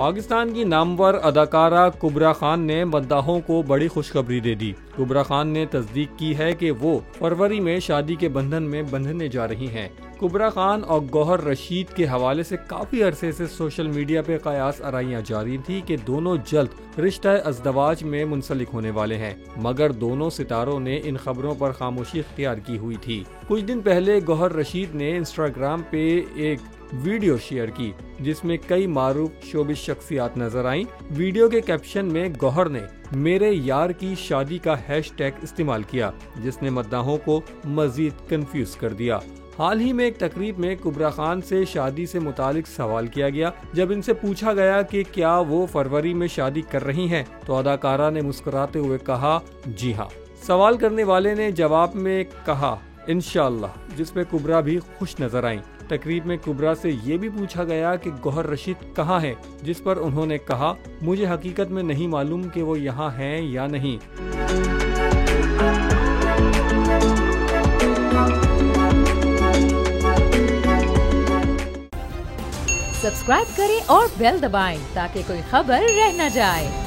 पाकिस्तान की नामवर अदाकारा कुबरा खान ने मद्दाहों को बड़ी खुशखबरी दे दी। कुबरा खान ने तस्दीक की है कि वो फरवरी में शादी के बंधन में बंधने जा रही हैं। कुबरा खान और गौहर रशीद के हवाले से काफी अरसे से सोशल मीडिया पे कयास आराइयां जारी थी कि दोनों जल्द रिश्ता अज़दवाज में मुंसलिक होने वाले हैं, मगर दोनों सितारों ने इन खबरों पर खामोशी इख्तियार की हुई थी। कुछ दिन पहले गौहर रशीद ने इंस्टाग्राम पे एक वीडियो शेयर की जिसमें कई मारूफ शोबिस शख्सियात नजर आईं। वीडियो के कैप्शन में गौहर ने मेरे यार की शादी का हैशटैग इस्तेमाल किया, जिसने मद्दाहों को मजीद कंफ्यूज कर दिया। हाल ही में एक तकरीब में कुबरा खान से शादी से मुतालिक सवाल किया गया। जब इनसे पूछा गया कि क्या वो फरवरी में शादी कर रही हैं, तो अदाकारा ने मुस्कुराते हुए कहा जी हाँ। सवाल करने वाले ने जवाब में कहा इंशाअल्लाह, जिस पे कुबरा भी खुश नजर आईं। तकरीब में कुबरा से ये भी पूछा गया कि गौहर रशीद कहाँ है, जिस पर उन्होंने कहा मुझे हकीकत में नहीं मालूम कि वो यहाँ हैं या नहीं। सब्सक्राइब करें और बेल दबाएं ताकि कोई खबर रह न जाए।